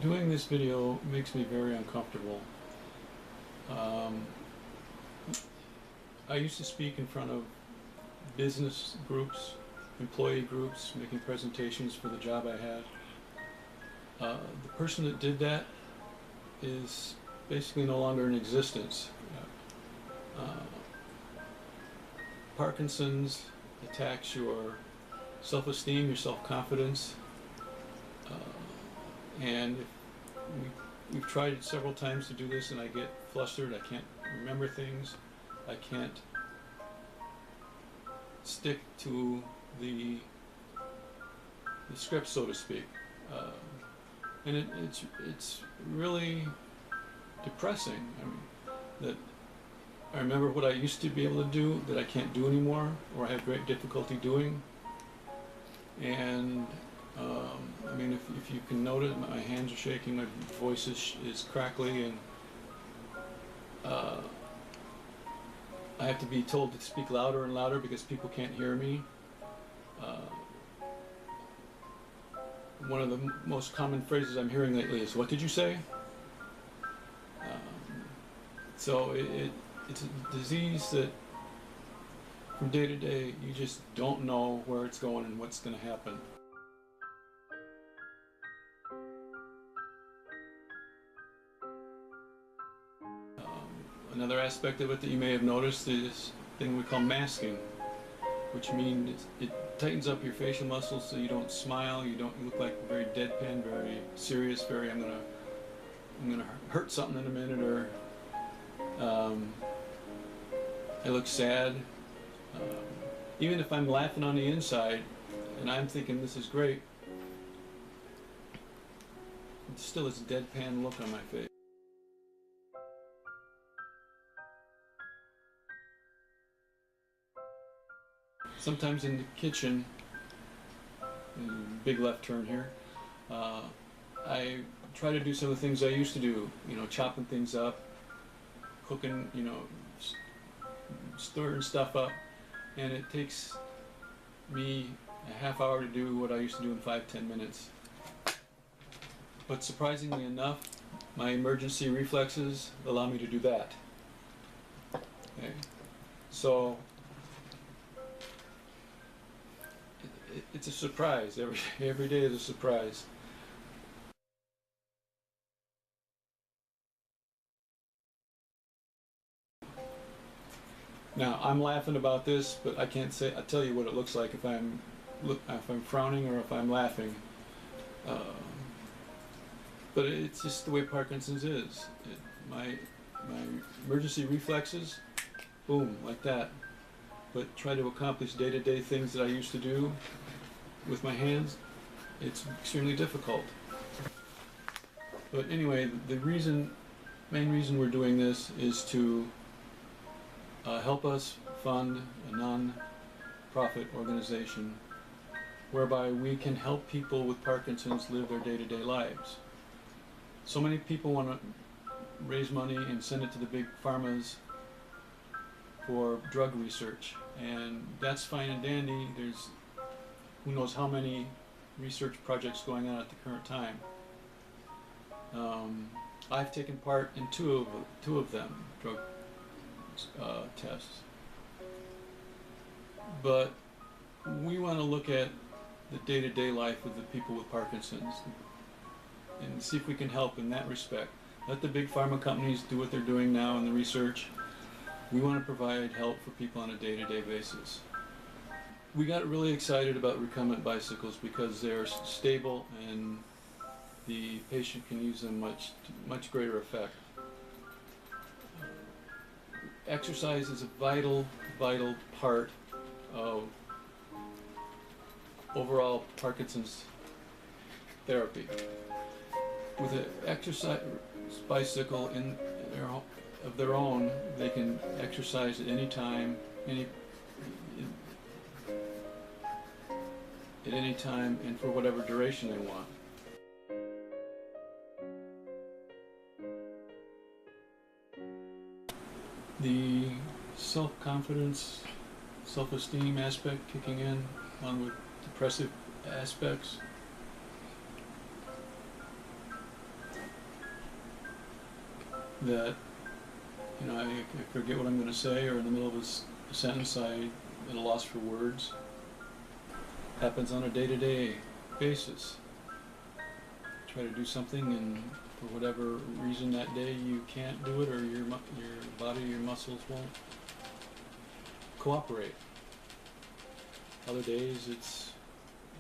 Doing this video makes me very uncomfortable. I used to speak in front of business groups, employee groups, making presentations for the job I had. The person that did that is basically no longer in existence. Parkinson's attacks your self-esteem, your self-confidence, and we've tried it several times to do this, and I get flustered. I can't remember things. I can't stick to the script, so to speak, and it's really depressing. I mean, that I remember what I used to be able to do that I can't do anymore, or I have great difficulty doing. And I mean, if you can notice, my hands are shaking, my voice is crackly, and I have to be told to speak louder and louder because people can't hear me. One of the most common phrases I'm hearing lately is, "What did you say?" So it's a disease that from day to day you just don't know where it's going and what's going to happen. Another aspect of it that you may have noticed is a thing we call masking, which means it tightens up your facial muscles so you don't smile, you look like very deadpan, very serious, very I'm gonna hurt something in a minute, or I look sad. Even if I'm laughing on the inside and I'm thinking this is great, it still is a deadpan look on my face. Sometimes in the kitchen, big left turn here, I try to do some of the things I used to do, chopping things up, cooking, stirring stuff up, and it takes me a half hour to do what I used to do in 5-10 minutes. But surprisingly enough, my emergency reflexes allow me to do that. Okay. So it's a surprise. Every day is a surprise. Now I'm laughing about this, but I can't say. I'll tell you what it looks like if I'm frowning or if I'm laughing. But it's just the way Parkinson's is. My emergency reflexes, boom, like that. But try to accomplish day-to-day things that I used to do with my hands, it's extremely difficult. But anyway, the main reason we're doing this is to help us fund a non-profit organization whereby we can help people with Parkinson's live their day-to-day lives. So many people want to raise money and send it to the big pharmas for drug research, and that's fine and dandy. There's who knows how many research projects going on at the current time. I've taken part in two of them, drug tests. But we want to look at the day-to-day life of the people with Parkinson's and see if we can help in that respect. Let the big pharma companies do what they're doing now in the research. We want to provide help for people on a day-to-day basis. We got really excited about recumbent bicycles because they're stable and the patient can use them much greater effect. Exercise is a vital part of overall Parkinson's therapy. With an exercise bicycle of their own, they can exercise at any time, at any time, and for whatever duration they want. The self-confidence, self-esteem aspect kicking in, along with depressive aspects, that, you know, I forget what I'm going to say, or in the middle of a sentence I'm at a loss for words. Happens on a day-to-day basis. Try to do something, and for whatever reason that day you can't do it, or your body, your muscles won't cooperate. Other days it's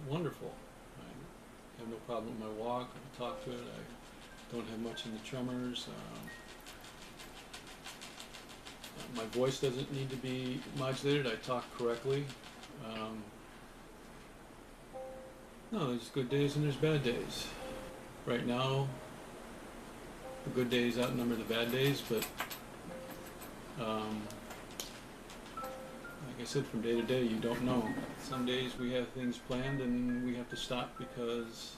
wonderful. I have no problem with my walk. I talk to it. I don't have much in the tremors. My voice doesn't need to be modulated. I talk correctly. No, there's good days and there's bad days. Right now, the good days outnumber the bad days, but like I said, from day to day, you don't know. Some days we have things planned and we have to stop because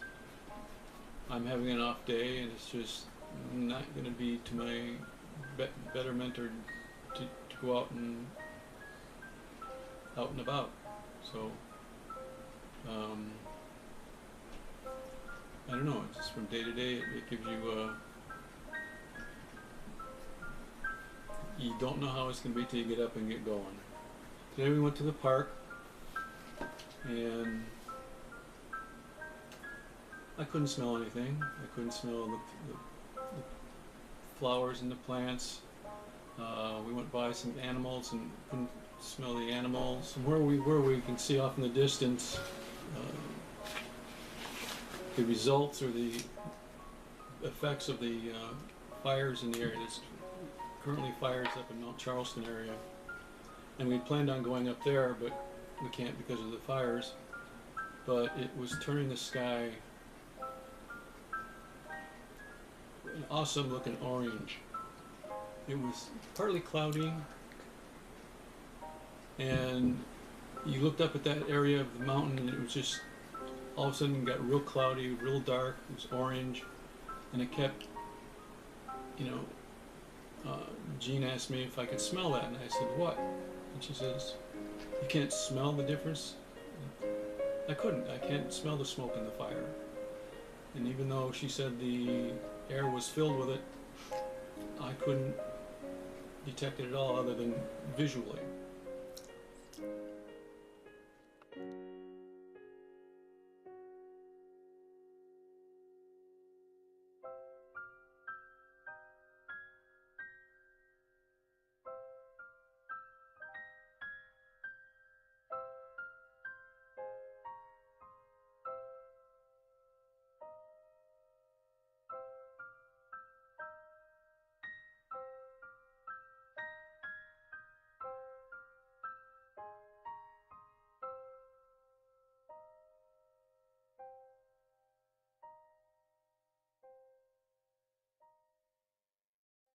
I'm having an off day, and it's just not going to be to my betterment or to go out and about. So I don't know. It's just from day to day. It gives you. You don't know how it's going to be till you get up and get going. Today we went to the park, and I couldn't smell anything. I couldn't smell the flowers and the plants. We went by some animals and couldn't smell the animals. And where we were, we can see off in the distance the results or the effects of the fires in the area. There's currently fires up in Mount Charleston area, and we planned on going up there, but we can't because of the fires. But it was turning the sky an awesome looking orange. It was partly cloudy, and you looked up at that area of the mountain and it was just all of a sudden got real cloudy, real dark. It was orange, and it kept, Jean asked me if I could smell that, and I said, what? And she says, you can't smell the difference? I couldn't. I can't smell the smoke in the fire. And even though she said the air was filled with it, I couldn't detect it at all other than visually.